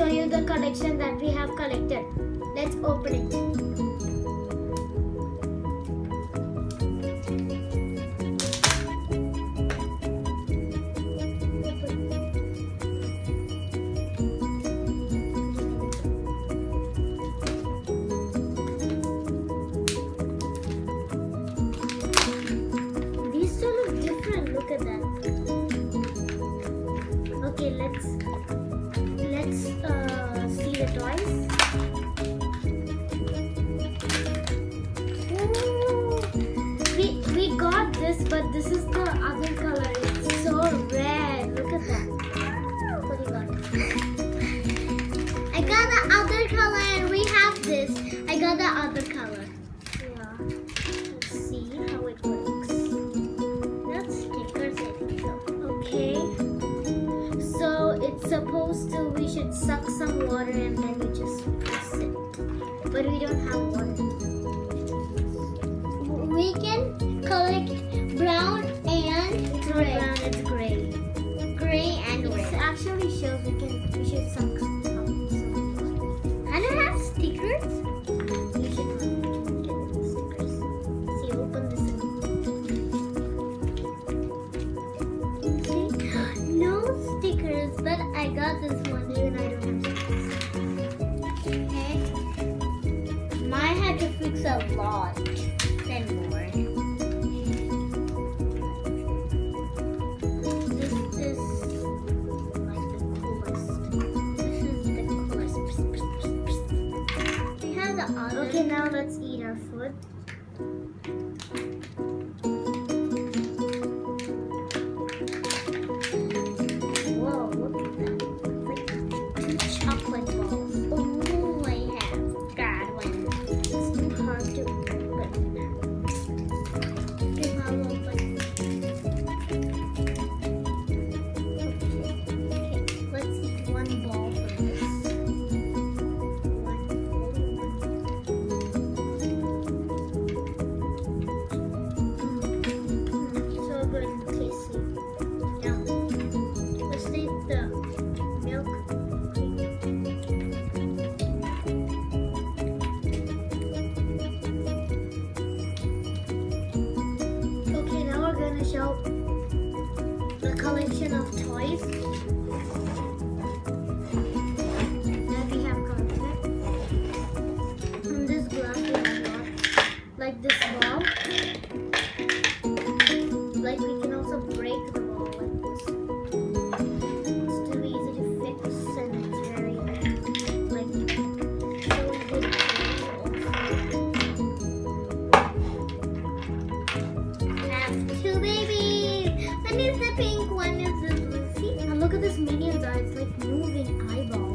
show you the collection that we have collected. Let's open it. These two look different. Look at that. Okay, let's see the toys. We got this, but this is the other color. It's so red. Look at that. What do you got? I got the other color and we have this. I got the other color. Yeah. Let's see how it works. That's stickers, I think so. Okay. So it's supposed to. We should suck some water and then we just press it. But we don't have water. We can collect brown and It's not red. brown. It's gray. Gray and It red. actually shows we should suck some water. I don't have stickers. You should get the stickers. See, open this and See? No stickers, but I got this one. even I don't have stickers. Okay. Mine had to fix a lot. Then more. This is like the coolest. This is the coolest. We have the other. Okay, now let's eat our food. Whoa, look at that. It's like 2 chocolate balls. Oh, I have got one. It's too hard to open. Okay, I'll open. Okay, let's eat one ball from this. So good and tasty. Yum. Let's taste the milk. Okay, now we're gonna show the collection of toys that we have collected. From this glass we have got like this ball. Like we can also break the ball like this. It's too easy to fix and it's very like so easy to I have two babies. One is the pink, one is the blue. See? And look at this minion's eye, it's like moving eyeball.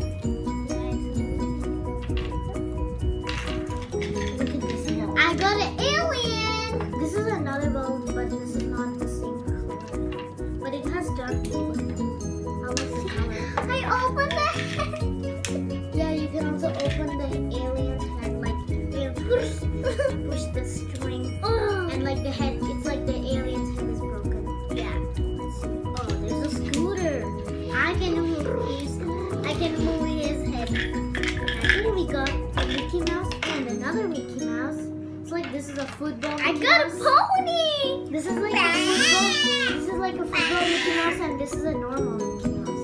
Look at this ball. I got an alien. This is another ball, but this is not the same color. But it has dark blue. I want the color. I opened the head. Yeah, you can also open the alien's head, like you push the string, Oh. and like the head, it's like the alien's head is broken. Yeah. Let's see. Oh, there's a scooter. I can move his head. I think we got a Mickey Mouse and another Mickey Mouse. It's like this is a football. I Mickey got a Mouse. pony. This is like a football. This is like a football Mickey Mouse, and this is a normal Mickey Mouse.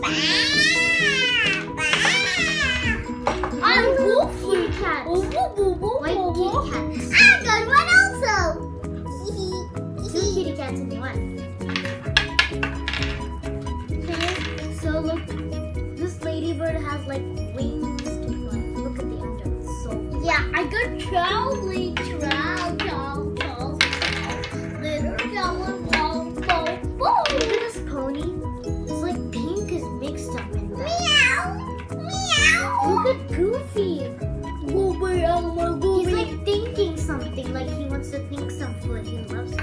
I'm Kitty goofy. cat. Boo, boo, boo, boo, White boo, kitty boo. cats. I got one also. 2 kitty cats in one. Okay, so look, this ladybird has like wings to fly. Look at the under. It's so Yeah, I got Charlie, little Look at this pony. It's like pink is mixed up in that. Meow, meow. Look at Goofy. Goofy, He's like thinking something. Like he wants to think some food. He loves it.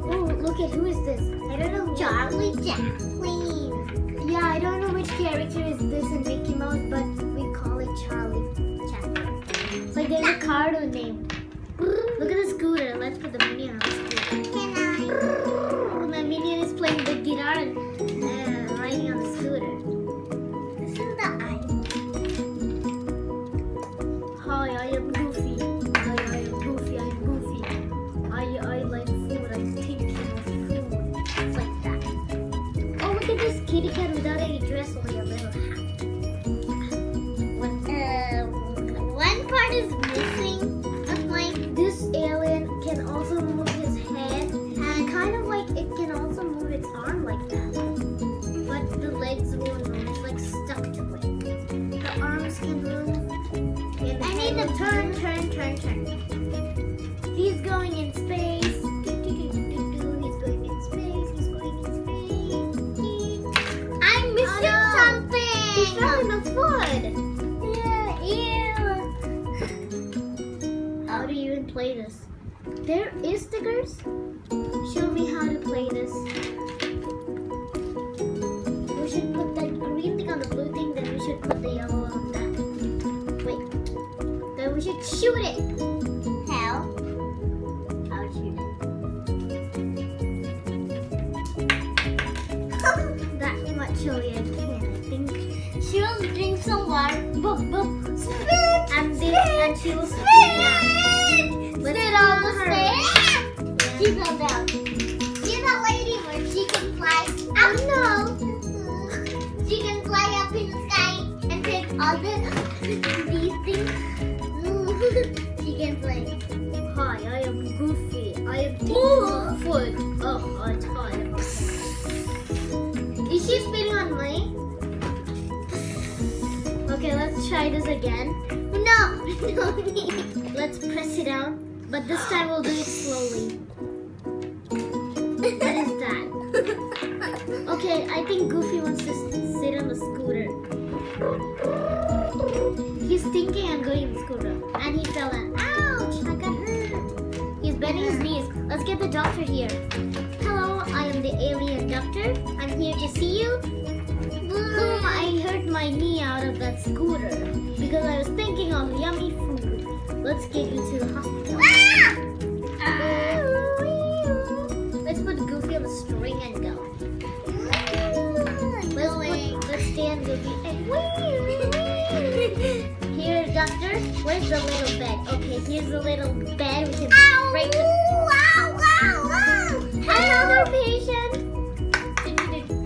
Oh, look at who is this? I don't know. Charlie Chaplin. Yeah, I don't know which character is this in Mickey Mouse, but we call it Charlie Chaplin. It's like there's a cartoon name. Look at the scooter. Let's put the minion on the scooter. Can I? The minion is playing the guitar and riding on the scooter. This is the Hi, I am Goofy. Hi, I am Goofy. I'm Goofy. I like food. I'm thinking of food. It's like that. Oh, look at this kitty cat without any dress, only a little hat. One part is missing. Of like This alien can also move his head, and kind of like it can also move its arm like that. But the legs won't move. It's like stuck to it. The arms can move. And I need to turn. He's going in space. He's going in space. He's going in space. I'm missing He something. fell in the flood. Yeah, How do you even play this? There is stickers. Show me how to play this. We should put that green thing on the blue thing, then we should put the yellow on that. Wait. Then we should shoot it. How? How should That much only I can, I think. she will drink some water. Boop, boop. Spit. And she will spit. Let's Spit go on the her. spit. She fell down. She's a lady where she can fly. Oh no! She can fly up in the sky and take all these things. She can fly. Hi, I am Goofy. I am taking Ooh. food. Oh, it's hot. Is she spitting on me? Okay, let's try this again. No. Let's press it down, but this time we'll do it slowly. What is that? Okay, I think Goofy wants to sit on the scooter. He's thinking I'm going on the scooter, and he fell down. Ouch! I got hurt. He's bending his knees. Let's get the doctor here. Hello, I am the alien doctor. I'm here to see you. I hurt my knee out of that scooter because I was thinking of yummy food. Let's get you to the hospital. Let's put Goofy on the string and go. Let's stay on Goofy and here, doctor. Where's the little bed? Okay, here's the little bed. We can break the. Another patient.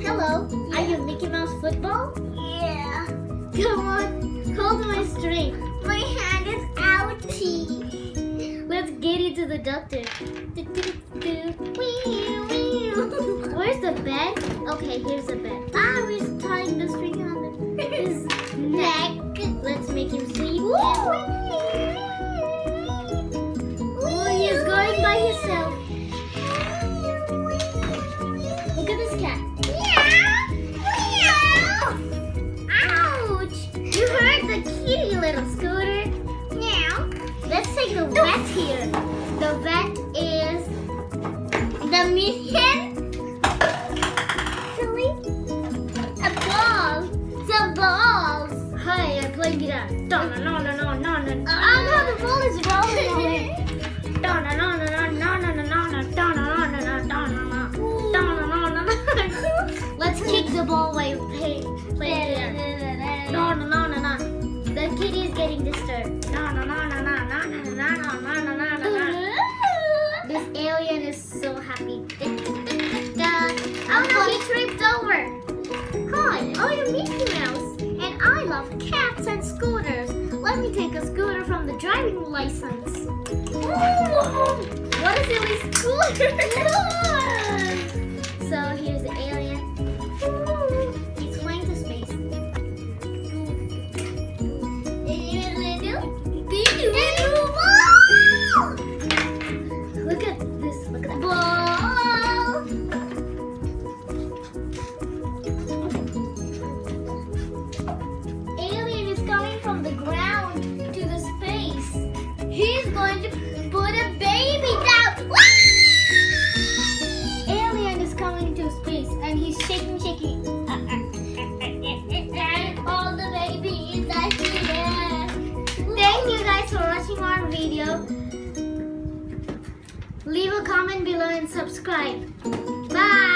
Hello. Are you Mickey Mouse football? Yeah. Come on, hold my string. My hand is ouchie. Let's get you to the doctor. Where's the bed? Okay, here's the bed. We're tying the string on his neck. Let's make him sleep. He's going by himself. Look at this cat. Ouch! You hurt the kitty, little scooter. Now, Let's take the vet here. The vet is the mission. silly. A ball. The balls. Hi, I play guitar. No. Oh no, the ball is rolling away. Let's kick the ball while playing guitar. No. The kitty is getting disturbed. This alien is so happy. Oh no, he tripped over. Hi, I am Mickey Mouse, and I love cats and scooters. Let me take a scooter from the driving license. What a silly scooter! So here's the alien. He's flying to space. Look at this. Look at that. Ball. Alien is coming from the ground to the space. He's going to put a baby down. Alien is coming to space and he's shaking. And all the babies are here. Thank you guys for watching our video. Leave a comment below and subscribe. Bye.